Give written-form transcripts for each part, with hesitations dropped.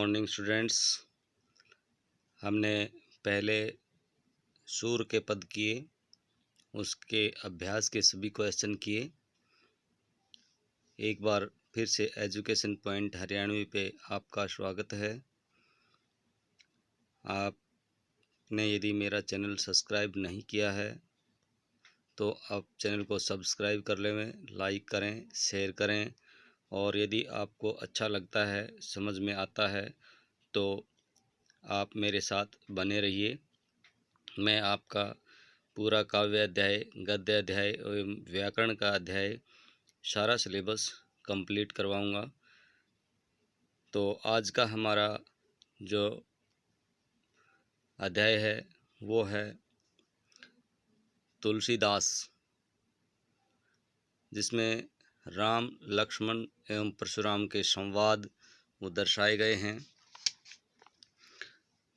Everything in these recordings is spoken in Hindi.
Morning students. हमने पहले सूर्य के पद किए, उसके अभ्यास के सभी क्वेश्चन किए। एक बार फिर से एजुकेशन पॉइंट हरियाणवी पे आपका स्वागत है। आपने यदि मेरा चैनल सब्सक्राइब नहीं किया है तो आप चैनल को सब्सक्राइब कर लें, लाइक करें, शेयर करें, और यदि आपको अच्छा लगता है, समझ में आता है तो आप मेरे साथ बने रहिए। मैं आपका पूरा काव्य अध्याय, गद्य अध्याय एवं व्याकरण का अध्याय सारा सिलेबस कंप्लीट करवाऊंगा। तो आज का हमारा जो अध्याय है वो है तुलसीदास, जिसमें राम, लक्ष्मण एवं परशुराम के संवाद वो दर्शाए गए हैं।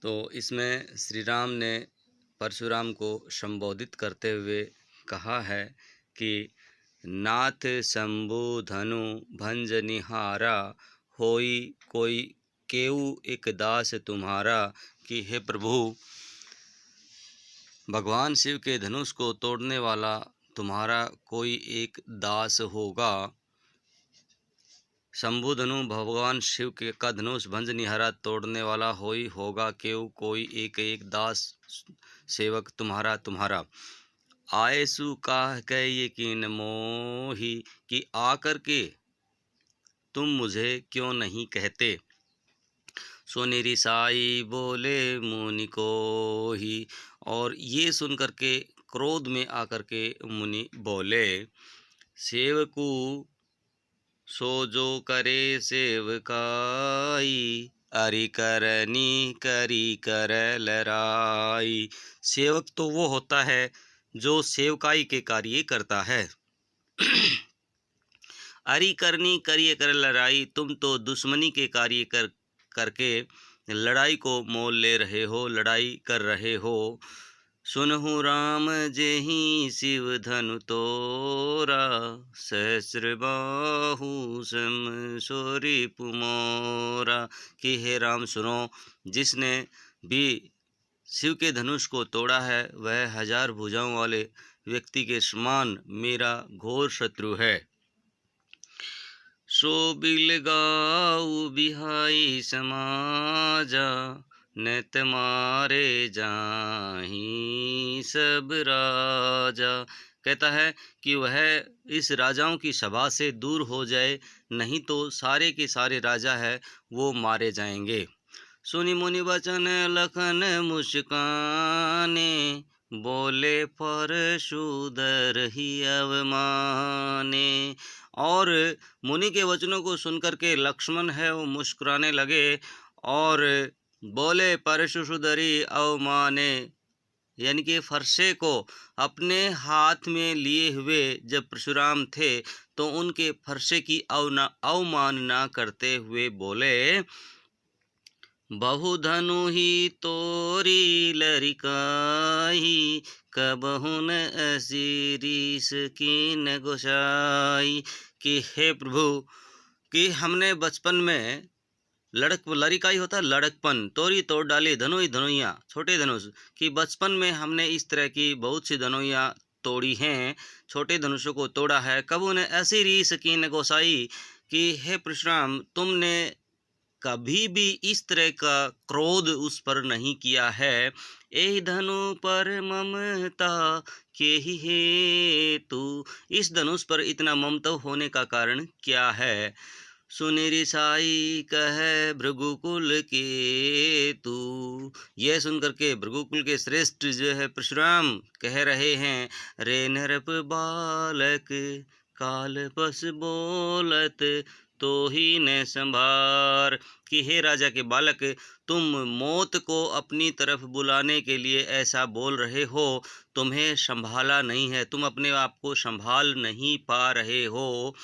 तो इसमें श्री राम ने परशुराम को संबोधित करते हुए कहा है कि नाथ शंभु धनु भंज निहारा, होई कोई केऊ एक दास तुम्हारा। कि हे प्रभु, भगवान शिव के धनुष को तोड़ने वाला तुम्हारा कोई एक दास होगा। शंभु धनु भगवान शिव के का धनुष भंज निहारा तोड़ने वाला होगा केऊ कोई एक दास सेवक तुम्हारा। आयसु काह के यकीन मोही, कि आकर के तुम मुझे क्यों नहीं कहते। सुनि रिसाई बोले मुनि को ही, और ये सुनकर के क्रोध में आकर के मुनि बोले, सेवकू सो जो करे सेवकाई, अरि करनी करी कर लराई। सेवक तो वो होता है जो सेवकाई के कार्य करता है। अरि करनी करिए कर लड़ाई, तुम तो दुश्मनी के कार्य करके लड़ाई को मोल ले रहे हो, लड़ाई कर रहे हो। सुनहु राम जेहि शिव धनु तोरा, सहस्र बाहु सम सोरी पुमोरा। कि हे राम सुनो, जिसने भी शिव के धनुष को तोड़ा है वह 1000 भुजाओं वाले व्यक्ति के समान मेरा घोर शत्रु है। सो बिलगाऊ बिहाई समाजा, न तुम्हारे जाही सब राजा। कहता है कि वह इस राजाओं की सभा से दूर हो जाए, नहीं तो सारे के सारे राजा है वो मारे जाएंगे। सुनि मुनि वचन लखन मुस्काने, बोले परशुधर ही अवमाने। और मुनि के वचनों को सुनकर के लक्ष्मण है वो मुस्कुराने लगे और बोले, परशुधरी अवमाने, यानी कि फरसे को अपने हाथ में लिए हुए जब परशुराम थे तो उनके फरसे की अवमानना करते हुए बोले, बहुधनु ही तोरी लरिकाई, कबहुन असीरीस कीन गोसाई। कि हे प्रभु, कि हमने बचपन में लड़िकाई होता है लड़कपन, तोरी तोड़ डाली धनुइया छोटे धनुष, कि बचपन में हमने इस तरह की बहुत सी धनुइयाँ तोड़ी हैं, छोटे धनुषों को तोड़ा है। कबू ने ऐसी रीस कीन गोसाई, कि हे परशुराम, तुमने कभी भी इस तरह का क्रोध उस पर नहीं किया है। ए धनु पर ममता के ही हेतु, इस धनुष पर इतना ममता होने का कारण क्या है। सुनि रिसाई कह भृगुकुल के तू, यह सुनकर के भृगुकुल के श्रेष्ठ जो है परशुराम कह रहे हैं, रे नरप बालक काल पस बोलत, तो ही न संभार। कि हे राजा के बालक, तुम मौत को अपनी तरफ बुलाने के लिए ऐसा बोल रहे हो, तुम्हें संभाला नहीं है, तुम अपने आप को संभाल नहीं पा रहे हो।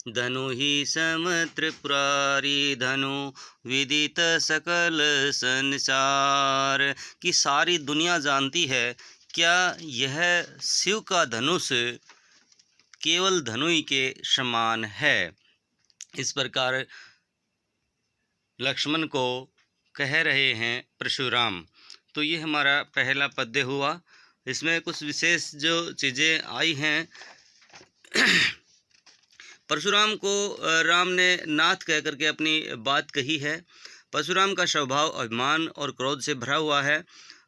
धनु ही सम त्रिपुरारी धनु, विदित सकल संसार। कि सारी दुनिया जानती है, क्या यह शिव का धनुष केवल धनुई के समान है। इस प्रकार लक्ष्मण को कह रहे हैं परशुराम। तो ये हमारा पहला पद्य हुआ। इसमें कुछ विशेष जो चीज़ें आई हैं परशुराम को राम ने नाथ कह करके अपनी बात कही है। परशुराम का स्वभाव अभिमान और क्रोध से भरा हुआ है।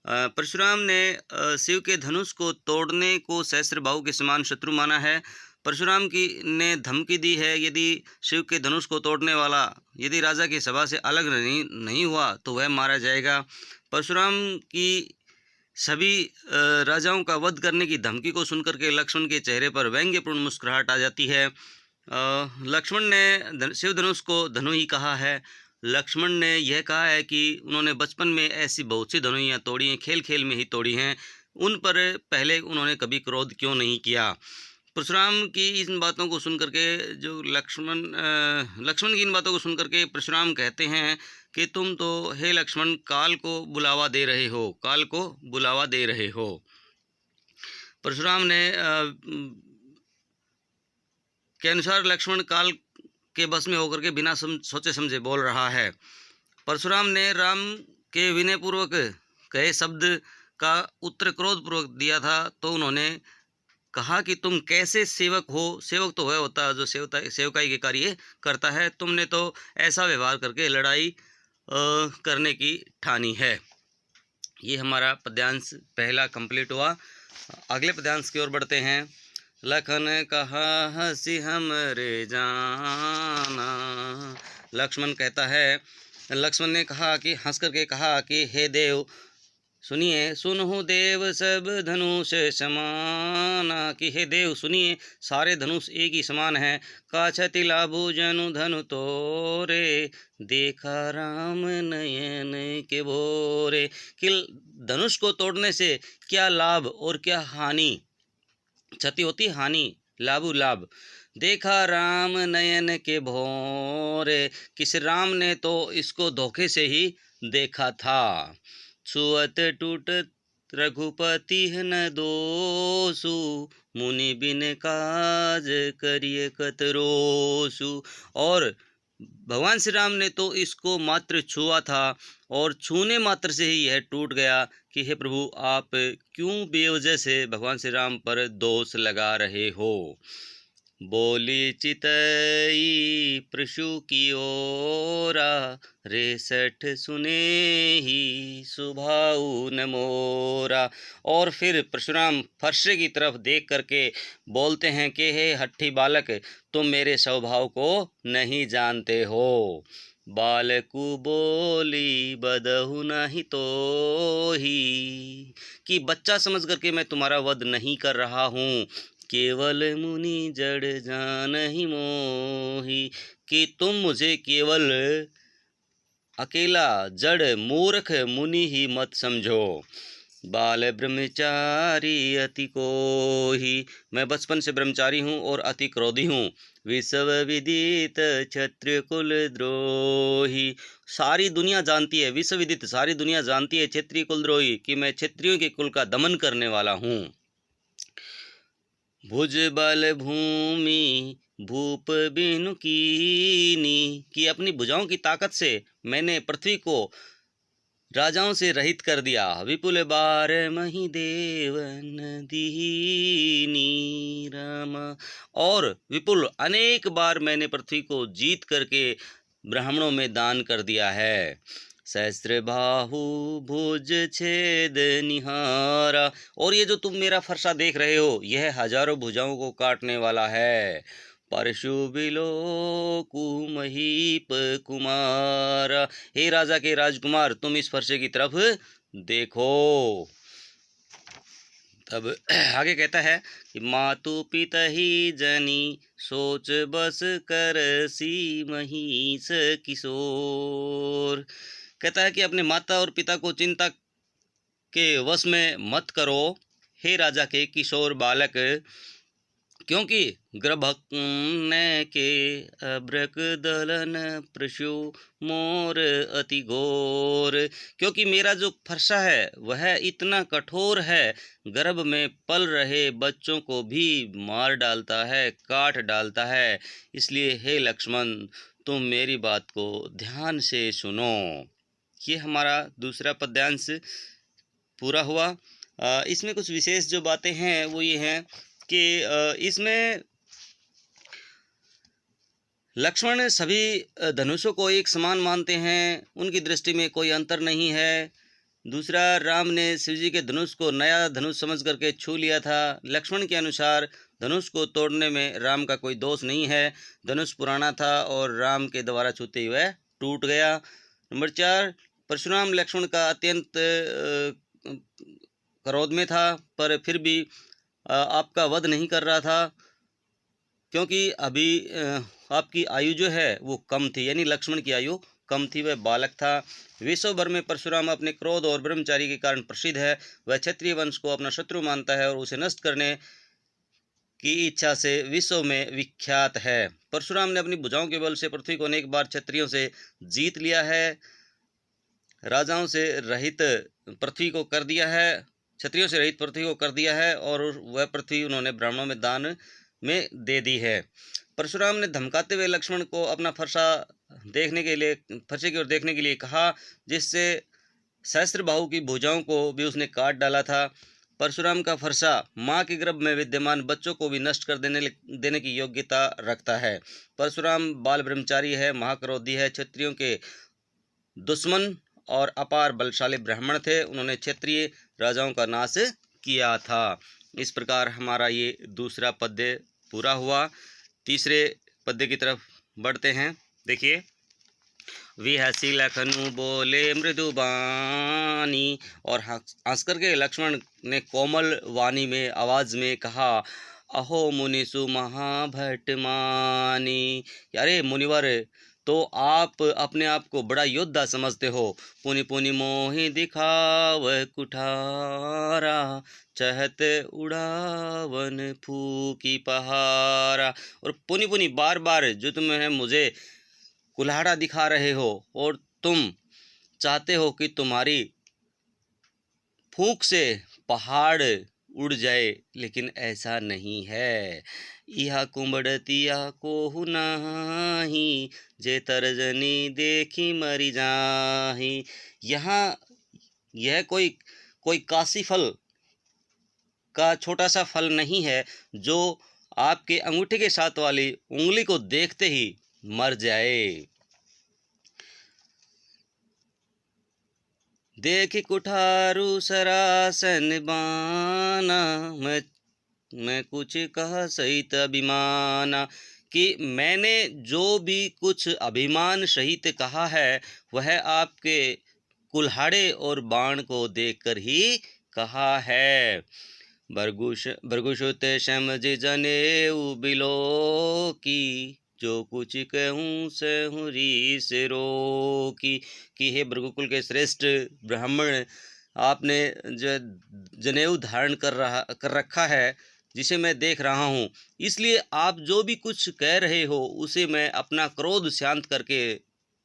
परशुराम ने शिव के धनुष को तोड़ने को सहस्त्रबाहु के समान शत्रु माना है। परशुराम की ने धमकी दी है, यदि शिव के धनुष को तोड़ने वाला यदि राजा की सभा से अलग नहीं हुआ तो वह मारा जाएगा। परशुराम की सभी राजाओं का वध करने की धमकी को सुनकर के लक्ष्मण के चेहरे पर व्यंग्यपूर्ण मुस्कुराहट आ जाती है। लक्ष्मण ने शिव धनुष को धनु ही कहा है। लक्ष्मण ने यह कहा है कि उन्होंने बचपन में ऐसी बहुत सी धनुइयाँ तोड़ी हैं, खेल खेल में ही तोड़ी हैं, उन पर पहले उन्होंने कभी क्रोध क्यों नहीं किया। परशुराम की इन बातों को सुन करके जो लक्ष्मण की इन बातों को सुन करके परशुराम कहते हैं कि तुम तो हे लक्ष्मण काल को बुलावा दे रहे हो, काल को बुलावा दे रहे हो। परशुराम ने के अनुसार लक्ष्मण काल के बस में होकर के बिना सोचे समझे बोल रहा है। परशुराम ने राम के विनयपूर्वक कहे शब्द का उत्तर क्रोधपूर्वक दिया था। तो उन्होंने कहा कि तुम कैसे सेवक हो, सेवक तो वह होता है जो सेवकाई के कार्य करता है, तुमने तो ऐसा व्यवहार करके लड़ाई करने की ठानी है। ये हमारा पद्यांश पहला कंप्लीट हुआ। अगले पद्यांश की ओर बढ़ते हैं। लखन कहा हंसी हमरे जाना। लक्ष्मण कहता है, लक्ष्मण ने कहा कि हंस करके कहा कि हे देव सुनिए, सुनहु देव सब धनुष समाना, कि हे देव सुनिए सारे धनुष एक ही समान हैं। काछति लाभु जनु धनु तोरे, देखा राम नयन के भोरे। कि धनुष को तोड़ने से क्या लाभ और क्या हानि, क्षति होती हानि, लाभु लाभ। देखा राम नयन के भोरे, किस राम ने तो इसको धोखे से ही देखा था। छुअत टूटत रघुपति न दोषु, मुनि बिन काज करिए कतरोसु। और भगवान श्री राम ने तो इसको मात्र छुआ था और छूने मात्र से ही यह टूट गया। कि हे प्रभु आप क्यों बेवजह से भगवान श्री राम पर दोष लगा रहे हो। बोली चितई प्रशु की ओरा, रेसठ सुने ही सुभाऊ न मोरा। और फिर परशुराम फरसे की तरफ देख करके बोलते हैं कि हे हट्ठी बालक, तुम मेरे स्वभाव को नहीं जानते हो। बालकु बोली बदहु नहीं तो ही, कि बच्चा समझ करके मैं तुम्हारा वध नहीं कर रहा हूँ। केवल मुनि जड़ जान ही मोही, कि तुम मुझे केवल अकेला जड़ मूर्ख मुनि ही मत समझो। बाल ब्रह्मचारी अति कोही, मैं बचपन से ब्रह्मचारी हूँ और अति क्रोधी हूँ। विश्व विदित क्षत्रिय कुल द्रोही, सारी दुनिया जानती है, विश्व विदित सारी दुनिया जानती है क्षत्रिय कुल द्रोही, कि मैं क्षत्रियों के कुल का दमन करने वाला हूँ। भुज बल भूमि भूप बिनु कीनी, कि अपनी भुजाओं की ताकत से मैंने पृथ्वी को राजाओं से रहित कर दिया। विपुल बार मही देवन दीनी रामा, और विपुल अनेक बार मैंने पृथ्वी को जीत करके ब्राह्मणों में दान कर दिया है। सहस्त्र बाहु भुज छेद निहारा, और ये जो तुम मेरा फरसा देख रहे हो यह हजारों भुजाओं को काटने वाला है। परशु बिलोकु महीप कुमारा, हे राजा के राजकुमार तुम इस फरसे की तरफ देखो। तब आगे कहता है कि मातु पिता ही जनी, सोच बस कर सी महिष किशोर। कहता है कि अपने माता और पिता को चिंता के वश में मत करो हे राजा के किशोर बालक, क्योंकि गर्भने के अब्रक दलन प्रशु मोर अति घोर, क्योंकि मेरा जो फरसा है वह इतना कठोर है, गर्भ में पल रहे बच्चों को भी मार डालता है, काट डालता है। इसलिए हे लक्ष्मण तुम मेरी बात को ध्यान से सुनो। ये हमारा दूसरा पद्यांश पूरा हुआ। इसमें कुछ विशेष जो बातें हैं वो ये हैं कि इसमें लक्ष्मण सभी धनुषों को एक समान मानते हैं, उनकी दृष्टि में कोई अंतर नहीं है। दूसरा, राम ने शिवजी के धनुष को नया धनुष समझ करके छू लिया था। लक्ष्मण के अनुसार धनुष को तोड़ने में राम का कोई दोष नहीं है, धनुष पुराना था और राम के द्वारा छूते हुए टूट गया। नंबर 4, परशुराम लक्ष्मण का अत्यंत क्रोध में था, पर फिर भी आपका वध नहीं कर रहा था, क्योंकि अभी आपकी आयु जो है वो कम थी, यानी लक्ष्मण की आयु कम थी, वह बालक था। विश्व भर में परशुराम अपने क्रोध और ब्रह्मचारी के कारण प्रसिद्ध है। वह क्षत्रिय वंश को अपना शत्रु मानता है और उसे नष्ट करने की इच्छा से विश्व में विख्यात है। परशुराम ने अपनी भुजाओं के बल से पृथ्वी को अनेक बार क्षत्रियों से जीत लिया है, राजाओं से रहित पृथ्वी को कर दिया है, क्षत्रियों से रहित पृथ्वी को कर दिया है, और वह पृथ्वी उन्होंने ब्राह्मणों में दान में दे दी है। परशुराम ने धमकाते हुए लक्ष्मण को अपना फरसा देखने के लिए, फरसे की ओर देखने के लिए कहा, जिससे सहस्त्रबाहु की भुजाओं को भी उसने काट डाला था। परशुराम का फरसा माँ के गर्भ में विद्यमान बच्चों को भी नष्ट कर देने की योग्यता रखता है। परशुराम बाल ब्रह्मचारी है, महाक्रोधी है, क्षत्रियों के दुश्मन और अपार बलशाली ब्राह्मण थे, उन्होंने क्षेत्रीय राजाओं का नाश किया था। इस प्रकार हमारा ये दूसरा पद्य पूरा हुआ। तीसरे पद्य की तरफ बढ़ते हैं। देखिए, विहसी लखनऊ बोले मृदु बानी, और हंस करके लक्ष्मण ने कोमल वाणी में आवाज में कहा, अहो मुनिसु महाभट मानी। अरे मुनिवर, तो आप अपने आप को बड़ा योद्धा समझते हो। पुनि पुनि मोहि दिखाव कुठारा, चहत उड़ावन फूकी पहारा। और पुनि पुनि बार बार जो तुम्हें मुझे कुल्हाड़ा दिखा रहे हो, और तुम चाहते हो कि तुम्हारी फूंक से पहाड़ उड़ जाए, लेकिन ऐसा नहीं है। यह कुंबड़तिया कोहु नाही, जे तर्जनी देखी मरी जाही। यहाँ यह कोई काशी फल का छोटा सा फल नहीं है, जो आपके अंगूठे के साथ वाली उंगली को देखते ही मर जाए। देखी कुठारू सरासन बाना, मैं कुछ कहा सहित अभिमाना। कि मैंने जो भी कुछ अभिमान सहित कहा है, वह आपके कुल्हाड़े और बाण को देखकर ही कहा है। भृगुसुत समझ जनेऊ बिलो की, जो कुछ कहूँ सहु रीस रोकी। कि हे भृगुकुल के श्रेष्ठ ब्राह्मण, आपने जो जनेऊ धारण कर रखा है, जिसे मैं देख रहा हूँ, इसलिए आप जो भी कुछ कह रहे हो उसे मैं अपना क्रोध शांत करके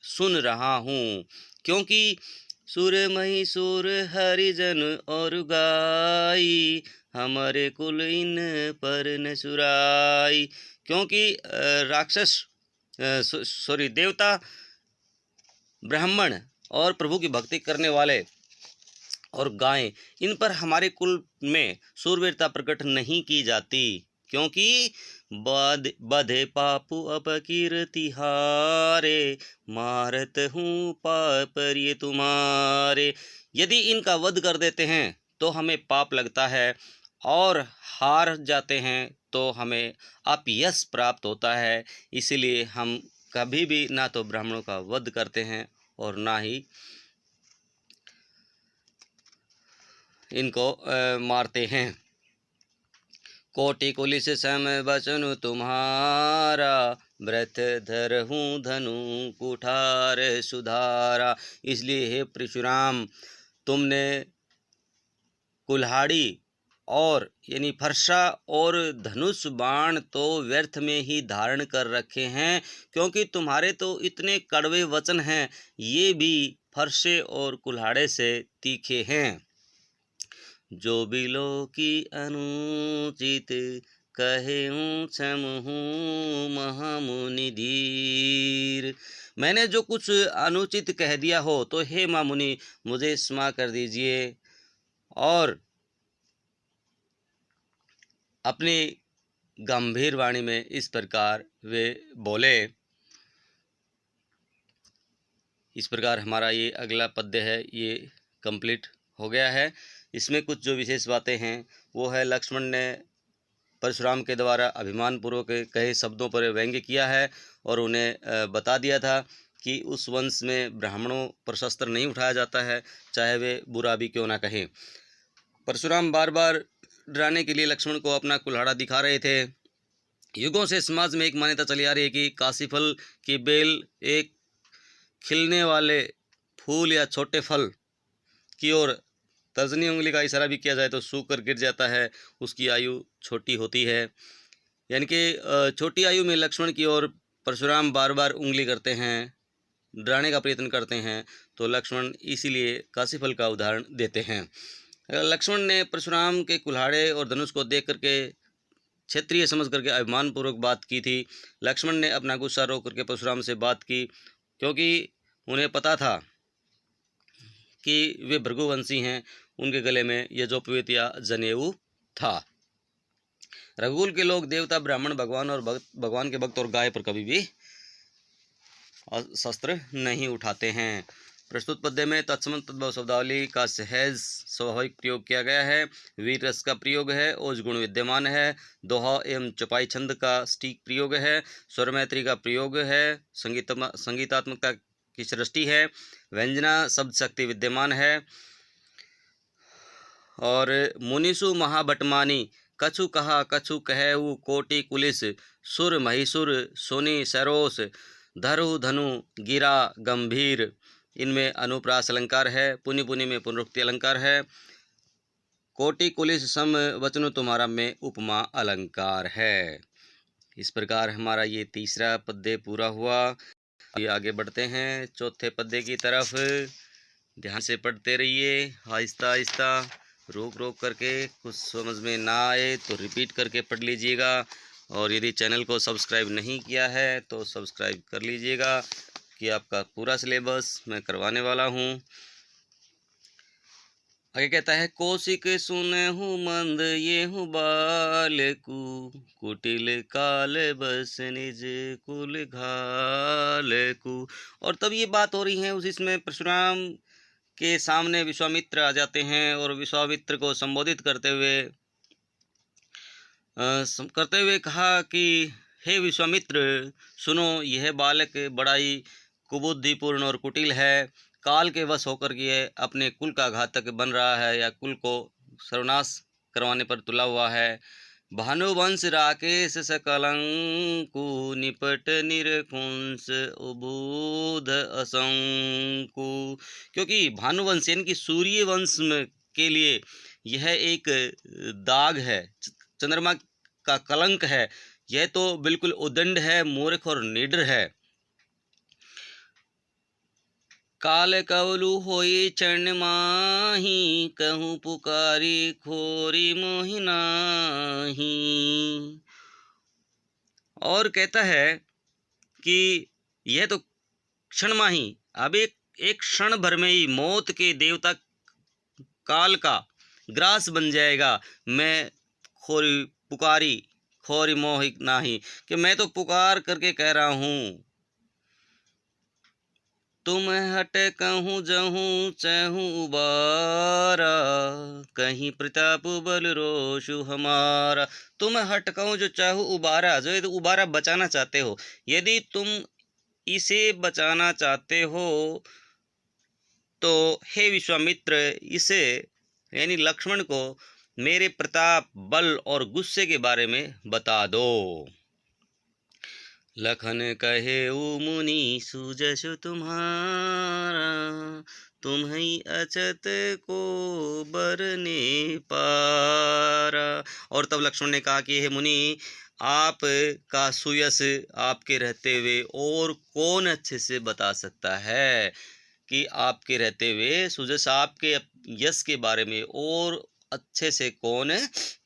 सुन रहा हूँ। क्योंकि सुर महिषुर हरिजन और गाई, हमारे कुल इन पर न सुराई। क्योंकि देवता, ब्राह्मण और प्रभु की भक्ति करने वाले और गायें, इन पर हमारे कुल में शूरवीरता प्रकट नहीं की जाती। क्योंकि बधे पापु अपकीर्ति हारे, मारत हूँ पाप ये तुम्हारे। यदि इनका वध कर देते हैं तो हमें पाप लगता है, और हार जाते हैं तो हमें अपयश प्राप्त होता है। इसलिए हम कभी भी ना तो ब्राह्मणों का वध करते हैं और ना ही इनको मारते हैं। कोटि कुलिस सम बचनु तुम्हारा, व्रत धरहूँ धनु कुठार सुधारा। इसलिए हे परशुराम, तुमने कुल्हाड़ी और यानी फरसा और धनुष बाण तो व्यर्थ में ही धारण कर रखे हैं, क्योंकि तुम्हारे तो इतने कड़वे वचन हैं, ये भी फरसे और कुल्हाड़े से तीखे हैं। जो बिलो की अनुचित कहेऊँ क्षमहूँ महामुनि धीर। मैंने जो कुछ अनुचित कह दिया हो तो हे महामुनि मुझे क्षमा कर दीजिए। और अपनी गंभीर वाणी में इस प्रकार वे बोले। इस प्रकार हमारा ये अगला पद्य है, ये कंप्लीट हो गया है। इसमें कुछ जो विशेष बातें हैं वो है, लक्ष्मण ने परशुराम के द्वारा अभिमानपूर्वक कहे शब्दों पर व्यंग्य किया है और उन्हें बता दिया था कि उस वंश में ब्राह्मणों पर शस्त्र नहीं उठाया जाता है, चाहे वे बुरा भी क्यों ना कहें। परशुराम बार बार डराने के लिए लक्ष्मण को अपना कुल्हाड़ा दिखा रहे थे। युगों से समाज में एक मान्यता चली आ रही है कि काशीफल की बेल एक खिलने वाले फूल या छोटे फल की ओर तर्जनी उंगली का इशारा भी किया जाए तो सूख कर गिर जाता है, उसकी आयु छोटी होती है। यानी कि छोटी आयु में लक्ष्मण की ओर परशुराम बार बार उंगली करते हैं, डराने का प्रयत्न करते हैं, तो लक्ष्मण इसीलिए काशीफल का उदाहरण देते हैं। लक्ष्मण ने परशुराम के कुल्हाड़े और धनुष को देख करके क्षेत्रीय समझ करके अभिमानपूर्वक बात की थी। लक्ष्मण ने अपना गुस्सा रोक करके परशुराम से बात की, क्योंकि उन्हें पता था कि वे भृगुवंशी हैं, उनके गले में यज्ञोपवीत या जनेऊ था। रघुकुल के लोग देवता, ब्राह्मण, भगवान और भगवान के भक्त और गाय पर कभी भी शस्त्र नहीं उठाते हैं। प्रस्तुत पद्य में तत्सम तद्भव शब्दावली का सहज स्वाभाविक प्रयोग किया गया है। वीर रस का प्रयोग है, ओज गुण विद्यमान है, दोहा एवं चौपाई छंद का सटीक प्रयोग है, स्वर मैत्री का प्रयोग है, संगीतात्मकता की सृष्टि है, व्यंजना शब्द शक्ति विद्यमान है। और मुनिसु महाभटमानी कछु कहा कछु कहेऊ कोटि कुलिस सुर महिसुर सोनी सरोस धरु धनु गिरा गंभीर। इनमें अनुप्रास अलंकार है, पुनि पुनि में पुनरुक्ति अलंकार है, कोटि कुलिस सम वचन तुम्हारा में उपमा अलंकार है। इस प्रकार हमारा ये तीसरा पद्य पूरा हुआ। अभी आगे बढ़ते हैं चौथे पद्य की तरफ। ध्यान से पढ़ते रहिए, आहिस्ता आहिस्ता, रोक रोक करके। कुछ समझ में ना आए तो रिपीट करके पढ़ लीजिएगा। और यदि चैनल को सब्सक्राइब नहीं किया है तो सब्सक्राइब कर लीजिएगा कि आपका पूरा सिलेबस मैं करवाने वाला हूँ। आगे कहता है, कौशिक सुनहु मंद ये हूँ बालकु कुटिल काल बस निज कुल घालकु। और तब ये बात हो रही है उस इसमें परशुराम के सामने विश्वामित्र आ जाते हैं और विश्वामित्र को संबोधित करते हुए कहा कि हे विश्वामित्र सुनो, यह बालक बड़ा ही कुबुद्धिपूर्ण और कुटिल है, काल के वश होकर के अपने कुल का घातक बन रहा है या कुल को सर्वनाश करवाने पर तुला हुआ है। भानुवंश राकेश सकलंकु निपट निरकुंस उबूध असंकु। क्योंकि भानुवंश यानी कि सूर्य वंश के लिए यह एक दाग है, चंद्रमा का कलंक है। यह तो बिल्कुल उदंड है, मूर्ख और निडर है। काल कवलु होई चरण माही कहूँ पुकारी खोरी मोहि नाही। और कहता है कि यह तो क्षण माही, अब एक क्षण भर में ही मौत के देवता काल का ग्रास बन जाएगा। मैं खोरी पुकारी खोरी मोहि नाही, कि मैं तो पुकार करके कह रहा हूँ, तुम हट कहूँ जहूँ चहूँ उबारा कहीं प्रताप बल रोषु हमारा। तुम हट कहूँ जो चाहूँ उबारा, जो यदि उबारा बचाना चाहते हो, यदि तुम इसे बचाना चाहते हो तो हे विश्वामित्र इसे यानी लक्ष्मण को मेरे प्रताप, बल और गुस्से के बारे में बता दो। लखन कहे ओ मुनि सुजसु तुम्हारा तुम्हीं अचत को बरने पारा। और तब लक्ष्मण ने कहा कि हे मुनि, आप का सुयश आपके रहते हुए और कौन अच्छे से बता सकता है कि आपके रहते हुए सुजस आपके यश के बारे में और अच्छे से कौन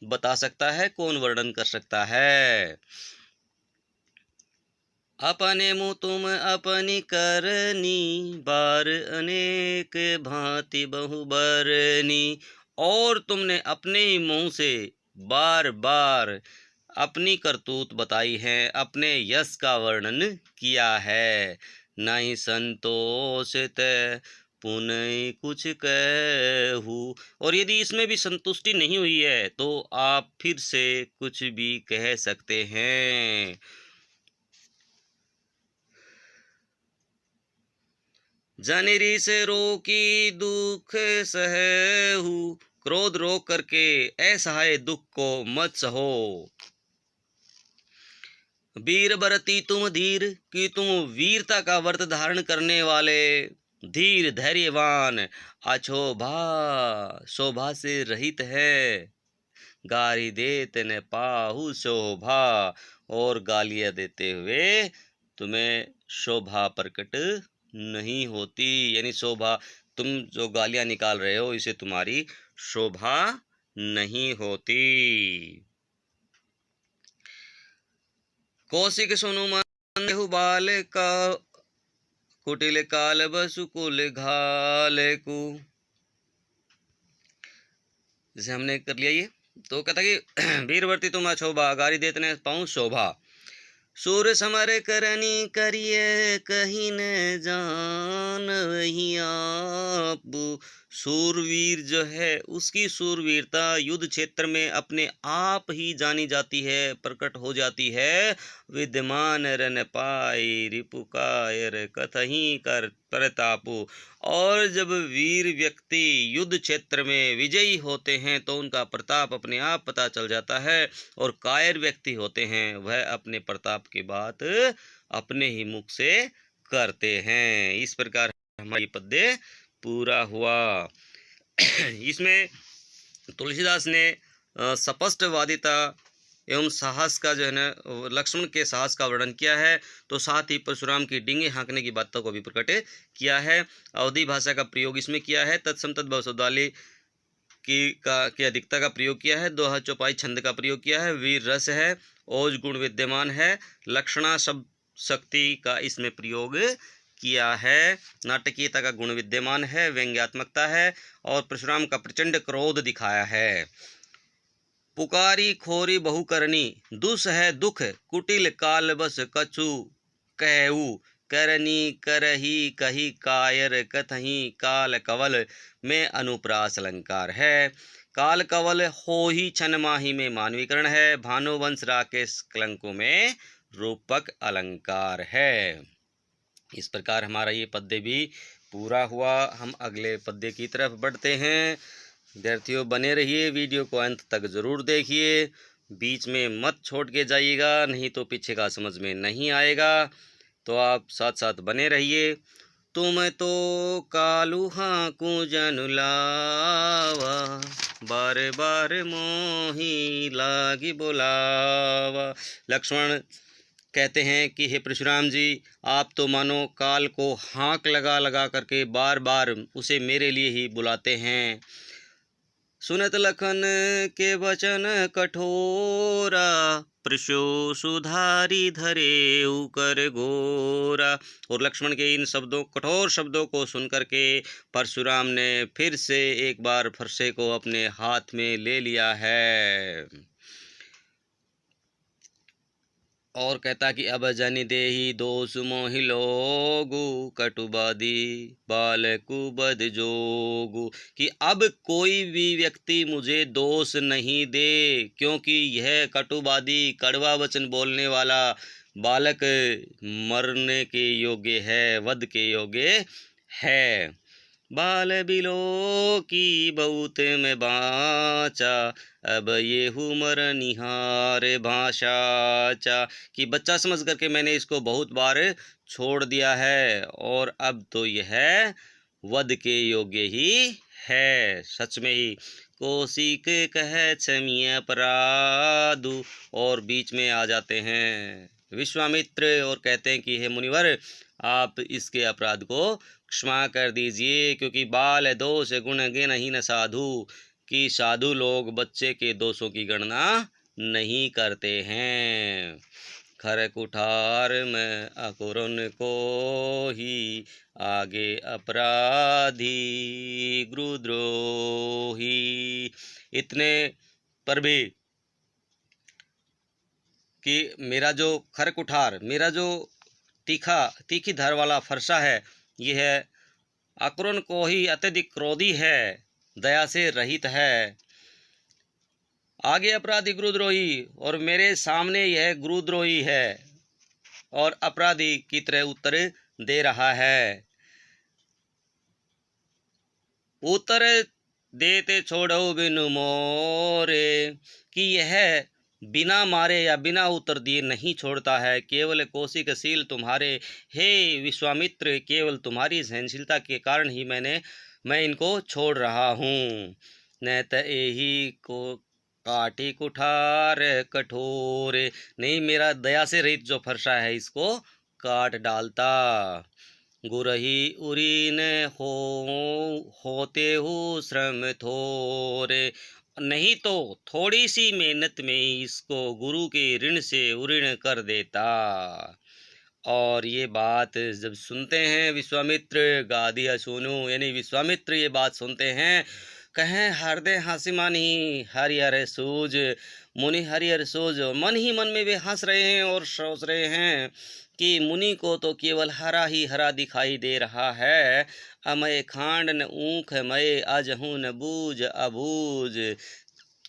बता सकता है, कौन वर्णन कर सकता है। अपने मुँह तुम अपनी करनी, बार अनेक भांति बहु बरनी। और तुमने अपने ही मुँह से बार बार अपनी करतूत बताई है, अपने यश का वर्णन किया है। नहीं संतोष तै पुनः कुछ कहूँ। और यदि इसमें भी संतुष्टि नहीं हुई है तो आप फिर से कुछ भी कह सकते हैं। जनेरी से रोकी दुख सहू, क्रोध रोक करके असहाय दुख को मत सहो। वीर बरती तुम धीर, कि तुम वीरता का व्रत धारण करने वाले, धीर धैर्यवान, अछोभा शोभा से रहित है। गारी देत न पाहु शोभा, और गालियां देते हुए तुम्हें शोभा प्रकट नहीं होती। यानी शोभा, तुम जो गालियां निकाल रहे हो इसे तुम्हारी शोभा नहीं होती। कौशिक सुनु मन देहु बाल का, कुटिल काल बसु कुल घाल को। जैसे हमने कर लिया ये, तो कहता कि वीरवर्ती तुम अछोभा, गारी देत न पाऊँ शोभा। सूर समर करनी करिए, कहीं न जान वही आप। सूरवीर जो है उसकी सूरवीरता युद्ध क्षेत्र में अपने आप ही जानी जाती है, प्रकट हो जाती है। विद्यमान रन पाई रिपु कायर, कतहीं कर प्रतापु। और जब वीर व्यक्ति युद्ध क्षेत्र में विजयी होते हैं तो उनका प्रताप अपने आप पता चल जाता है, और कायर व्यक्ति होते हैं वह अपने प्रताप की बात अपने ही मुख से करते हैं। इस प्रकार हमारी पद्य पूरा हुआ। इसमें तुलसीदास ने स्पष्टवादिता एवं साहस का जो है ना, लक्ष्मण के साहस का वर्णन किया है, तो साथ ही परशुराम की डींगे हाँकने की बातों को भी प्रकट किया है। अवधी भाषा का प्रयोग इसमें किया है। तत्सम तद्भव शब्दावली की अधिकता का प्रयोग किया है। दोहा चौपाई छंद का प्रयोग किया है। वीर रस है, ओज गुण विद्यमान है, लक्षणा शब्द शक्ति का इसमें प्रयोग किया है। नाटकीयता का गुण विद्यमान है, व्यंग्यात्मकता है, और परशुराम का प्रचंड क्रोध दिखाया है। पुकारी खोरी बहु करनी, दुस है दुख, कुटिल काल बस कछु कहू। करनी करही कही कायर, कथही काल कवल में अनुप्रास अलंकार है। काल कवल हो ही छन माही में मानवीकरण है। भानुवंश राकेश कलंकों में रूपक अलंकार है। इस प्रकार हमारा ये पद्य भी पूरा हुआ। हम अगले पद्य की तरफ बढ़ते हैं। विद्यार्थियों बने रहिए, वीडियो को अंत तक ज़रूर देखिए, बीच में मत छोड़ के जाइएगा, नहीं तो पीछे का समझ में नहीं आएगा। तो आप साथ साथ बने रहिए। तुम तो कालू हाँकू जनु लावा, बार बार मोही लागी बुलावा। लक्ष्मण कहते हैं कि हे परशुराम जी, आप तो मानो काल को हाँक लगा लगा करके बार बार उसे मेरे लिए ही बुलाते हैं। सुनत लखन के वचन कठोरा, प्रशो सुधारी धरे उकर घोरा। और लक्ष्मण के इन शब्दों, कठोर शब्दों को सुनकर के परशुराम ने फिर से एक बार फरसे को अपने हाथ में ले लिया है। और कहता कि अब जनि देहि दोष मोहि लोगु, कटुबादी बालकु बद जोगु। कि अब कोई भी व्यक्ति मुझे दोष नहीं दे, क्योंकि यह कटुबादी कड़वा वचन बोलने वाला बालक मरने के योग्य है, वध के योग्य है। बाल बिलो की बहुत में बाचा, अब ये मर निहार भाषाचा। कि बच्चा समझ करके मैंने इसको बहुत बार छोड़ दिया है, और अब तो यह वध के योग्य ही है। सच में ही कौशिक कह क्षमीय अपराधु, और बीच में आ जाते हैं विश्वामित्र और कहते हैं कि हे मुनिवर, आप इसके अपराध को क्षमा कर दीजिए, क्योंकि बाल दोष गुण गिन ही न साधु। कि साधु लोग बच्चे के दोषों की गणना नहीं करते हैं। खर कुठार में अकुरन को ही आगे अपराधी गुरुद्रोही। इतने पर भी कि मेरा जो खर कुठार, मेरा जो तीखी धार वाला फरसा है, यह है अकुरन को ही अत्यधिक क्रोधी है, दया से रहित है। आगे अपराधी गुरुद्रोही, और मेरे सामने यह गुरुद्रोही है और अपराधी की तरह उत्तर दे रहा है। उत्तर देते छोड़ो बिनु मोरे, कि यह बिना मारे या बिना उत्तर दिए नहीं छोड़ता है। केवल कौशिकशील तुम्हारे हे विश्वामित्र, केवल तुम्हारी सहनशीलता के कारण ही मैं इनको छोड़ रहा हूँ। न त एही को काटी कुठार कठोर, नहीं मेरा दया से रहित जो फरसा है इसको काट डालता। गुरही उरीन होते हो श्रम थोरे, नहीं तो थोड़ी सी मेहनत में इसको गुरु के ऋण से उऋण कर देता। और ये बात जब सुनते हैं विश्वामित्र, गादिया सुनो, यानी विश्वामित्र ये बात सुनते हैं, कहें हृदय हंसी मानी हरिहर सूझ, मुनि हरिहर सूझ। मन ही मन में वे हंस रहे हैं और सोच रहे हैं कि मुनि को तो केवल हरा ही हरा दिखाई दे रहा है। अमय खांड न ऊख मय अजहू न बूझ अबूझ,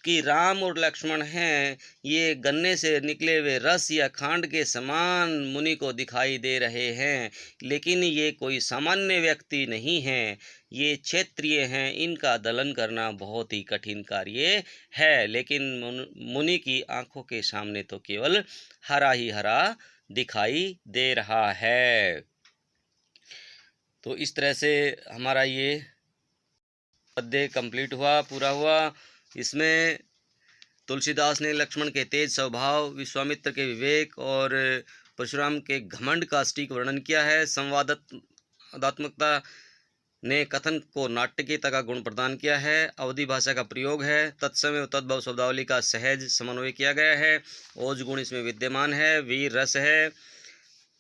कि राम और लक्ष्मण हैं, ये गन्ने से निकले हुए रस या खांड के समान मुनि को दिखाई दे रहे हैं, लेकिन ये कोई सामान्य व्यक्ति नहीं हैं, ये क्षत्रिय हैं। इनका दलन करना बहुत ही कठिन कार्य है, लेकिन मुनि की आंखों के सामने तो केवल हरा ही हरा दिखाई दे रहा है। तो इस तरह से हमारा ये पद्य कंप्लीट हुआ, पूरा हुआ। इसमें तुलसीदास ने लक्ष्मण के तेज स्वभाव, विश्वामित्र के विवेक और परशुराम के घमंड का सटीक वर्णन किया है। संवादात्मकता ने कथन को नाट्यकीयता का गुण प्रदान किया है। अवधि भाषा का प्रयोग है। तत्समय और तद्भव शब्दावली का सहज समन्वय किया गया है। ओज गुण इसमें विद्यमान है। वीर रस है।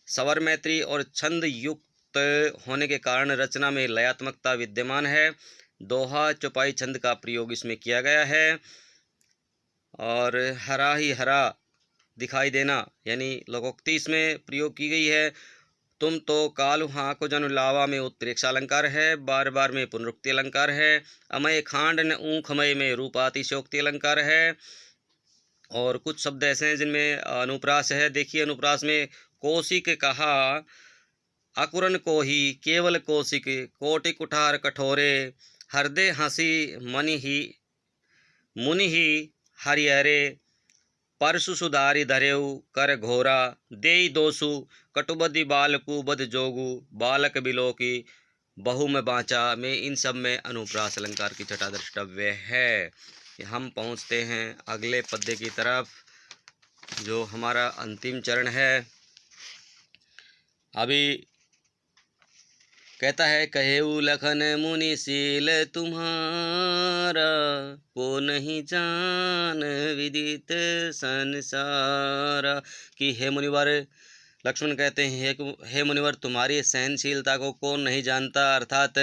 स्वर मैत्री और छंद युक्त होने के कारण रचना में लयात्मकता विद्यमान है। दोहा चौपाई छंद का प्रयोग इसमें किया गया है। और हरा ही हरा दिखाई देना यानी लोकोक्ति इसमें प्रयोग की गई है। तुम तो कालु हाँ को जनु लावा में उत्प्रेक्षा अलंकार है। बार बार में पुनरुक्ति अलंकार है। अमय खांड न ऊखमय में रूपातिशयोक्ति अलंकार है। और कुछ शब्द ऐसे हैं जिनमें अनुप्रास है। देखिए अनुप्रास में कौशिक कहा अकुरन को ही, केवल कौशिक, कोटि कुठार कठोरे, हृदय हंसी मुनि ही हरिहरे, परशु सुधारी धरेऊ कर घोरा, देई दोसु कटुबदि बालकु बद जोगु, बालक बिलोकी बहु में बाँचा में इन सब में अनुप्रास अलंकार की छटा द्रष्टव्य है। हम पहुँचते हैं अगले पद्य की तरफ, जो हमारा अंतिम चरण है। अभी कहता है कहेऊ लखन मुनि शील तुम्हारा, को नहीं जान विदित संसारा, कि हे मुनिवर, लक्ष्मण कहते हैं हे मुनिवर तुम्हारी सहनशीलता को कौन नहीं जानता, अर्थात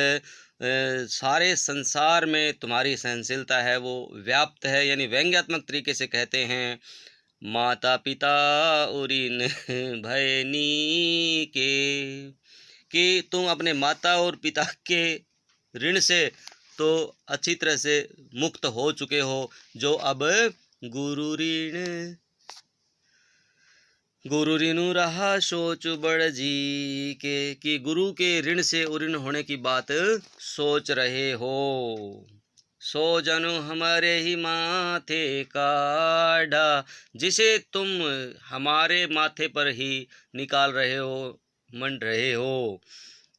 सारे संसार में तुम्हारी सहनशीलता है वो व्याप्त है। यानी व्यंग्यात्मक तरीके से कहते हैं माता पिता उरीन भयनी के, कि तुम अपने माता और पिता के ऋण से तो अच्छी तरह से मुक्त हो चुके हो, जो अब गुरु ऋणु रहा सोच बड़ जी के, कि गुरु के ऋण से उऋण होने की बात सोच रहे हो। सो जनु हमारे ही माथे काढ़ा, जिसे तुम हमारे माथे पर ही निकाल रहे हो, मंड रहे हो।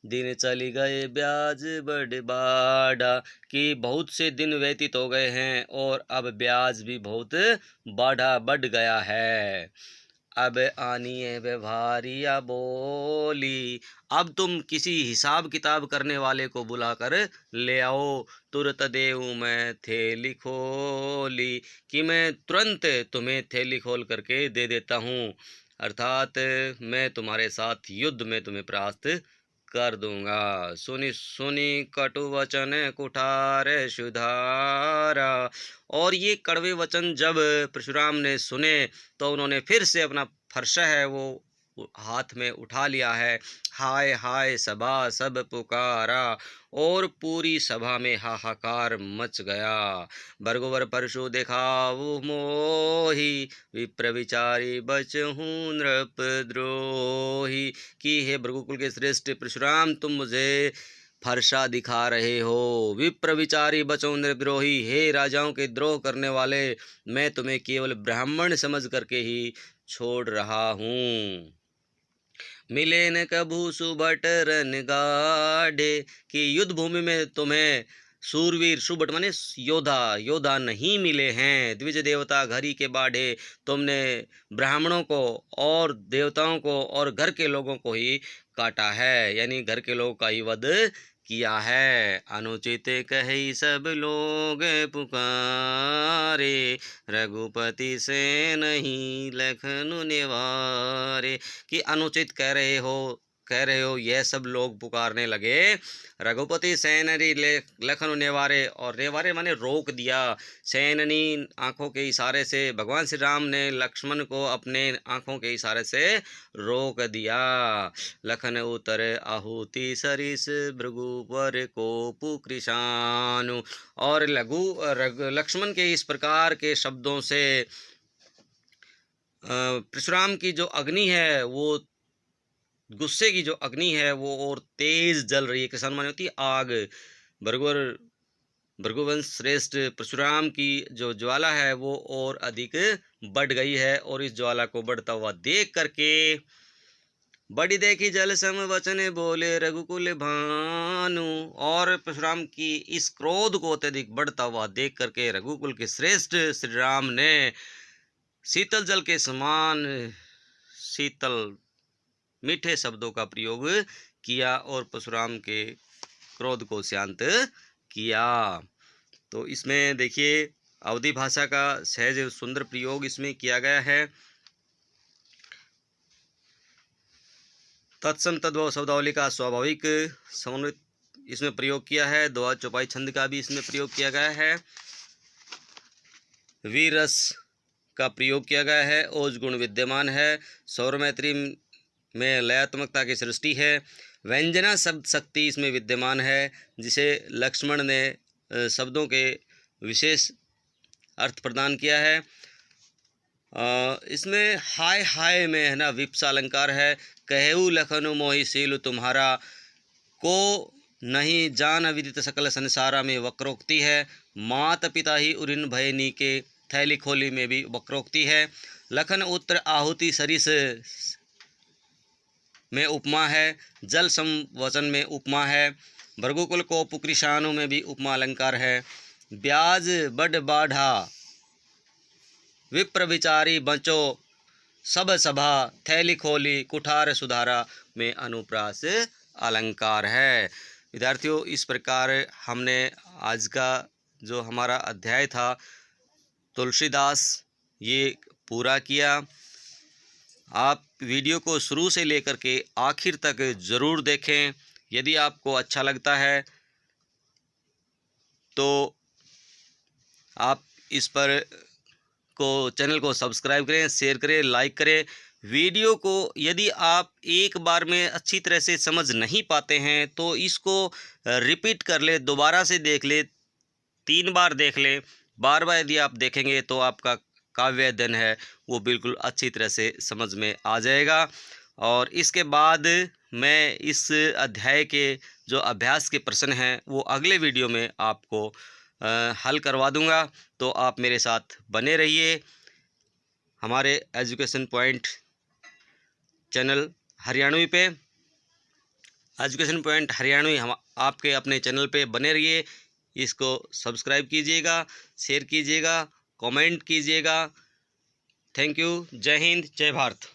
दिन चली गए ब्याज बढ़ बाढ़ा, कि बहुत से दिन व्यतीत हो गए हैं और अब ब्याज भी बहुत बढ़ गया है। अब आनिए व्यवहारिया बोली। अब तुम किसी हिसाब किताब करने वाले को बुलाकर ले आओ। तुरत देऊं मैं थैली खोली, कि मैं तुरंत तुम्हें थैली खोल करके दे देता हूँ, अर्थात मैं तुम्हारे साथ युद्ध में तुम्हें परास्त कर दूंगा। सुनी सुनी कटु वचन कुठार सुधारा। और ये कड़वे वचन जब परशुराम ने सुने तो उन्होंने फिर से अपना फरसा है वो हाथ में उठा लिया है। हाय हाय सभा सब पुकारा, और पूरी सभा में हाहाकार मच गया। भर्गवर परशु दिखाऊ मोही, विप्र विचारी बचहूँ नृप द्रोही। कि हे भृगुकुल के श्रेष्ठ परशुराम, तुम मुझे फरसा दिखा रहे हो। विप्र विचारी बचो नृद्रोही, हे राजाओं के द्रोह करने वाले, मैं तुम्हें केवल ब्राह्मण समझ करके ही छोड़ रहा हूँ। मिले न कभू सुभट रन गाढ़े, कि युद्ध भूमि में तुम्हें सूरवीर, सुभट माने योद्धा नहीं मिले हैं। द्विज देवता घरी के बाढ़े, तुमने ब्राह्मणों को और देवताओं को और घर के लोगों को ही काटा है, यानी घर के लोगों का ही वध किया है। अनुचित कही सब लोग पुकारे, रघुपति से नहीं लखन निवारे। कि अनुचित कह रहे हो यह सब लोग पुकारने लगे। रघुपति सैननी लखन नेवारे, और नेवारे माने रोक दिया। सैननी आंखों के इशारे से भगवान श्री राम ने लक्ष्मण को अपने आंखों के इशारे से रोक दिया। लखन उतर आहुति सरिस, भृगुवर कोपु कृशानु। और लक्ष्मण के इस प्रकार के शब्दों से परशुराम की जो अग्नि है, वो गुस्से की जो अग्नि है वो और तेज जल रही है। किसान माने होती है आग। भृगुवंश श्रेष्ठ परशुराम की जो ज्वाला है वो और अधिक बढ़ गई है। और इस ज्वाला को बढ़ता हुआ देख करके बड़ी देखी जल सम वचन बोले रघुकुल भानु। और परशुराम की इस क्रोध को अत्यधिक बढ़ता हुआ देख करके रघुकुल के श्रेष्ठ श्री राम ने शीतल जल के समान शीतल मीठे शब्दों का प्रयोग किया और परशुराम के क्रोध को शांत किया। तो इसमें देखिए अवधी भाषा का सहज सुंदर प्रयोग इसमें किया गया है। तत्सम तद्भव शब्दावली का स्वाभाविक समन्वित इसमें प्रयोग किया है। दोहा चौपाई छंद का भी इसमें प्रयोग किया गया है। वीरस का प्रयोग किया गया है। ओज गुण विद्यमान है। सौर मैत्री में लयात्मकता की सृष्टि है। व्यंजना शब्द शक्ति इसमें विद्यमान है, जिसे लक्ष्मण ने शब्दों के विशेष अर्थ प्रदान किया है। इसमें हाय हाय में है ना विप्सा अलंकार है। कहेऊ लखनु मोहि सीलु तुम्हारा, को नहीं जान विदित सकल संसारा में वक्रोक्ति है। मात पिता ही उरिन भयनी के, थैली खोली में भी वक्रोक्ति है। लखन उत्तर आहुति सरिस में उपमा है। जल संवचन में उपमा है। भृगुकुल को पुकृशानु में भी उपमा अलंकार है। ब्याज बड़ बाढ़ा विप्र विचारी बचो सब सभा, थैली खोली कुठार सुधारा में अनुप्रास अलंकार है। विद्यार्थियों, इस प्रकार हमने आज का जो हमारा अध्याय था तुलसीदास ये पूरा किया। आप वीडियो को शुरू से लेकर के आखिर तक ज़रूर देखें। यदि आपको अच्छा लगता है तो आप इस पर चैनल को सब्सक्राइब करें, शेयर करें, लाइक करें। वीडियो को यदि आप एक बार में अच्छी तरह से समझ नहीं पाते हैं तो इसको रिपीट कर ले, दोबारा से देख ले, 3 बार देख ले। बार बार यदि आप देखेंगे तो आपका काव्य अध्ययन है वो बिल्कुल अच्छी तरह से समझ में आ जाएगा। और इसके बाद मैं इस अध्याय के जो अभ्यास के प्रश्न हैं वो अगले वीडियो में आपको हल करवा दूंगा। तो आप मेरे साथ बने रहिए। हमारे एजुकेशन पॉइंट चैनल हरियाणवी पे, एजुकेशन पॉइंट हरियाणवी हम आपके अपने चैनल पे बने रहिए। इसको सब्सक्राइब कीजिएगा, शेयर कीजिएगा, कमेंट कीजिएगा। Thank you. जय हिंद, जय भारत।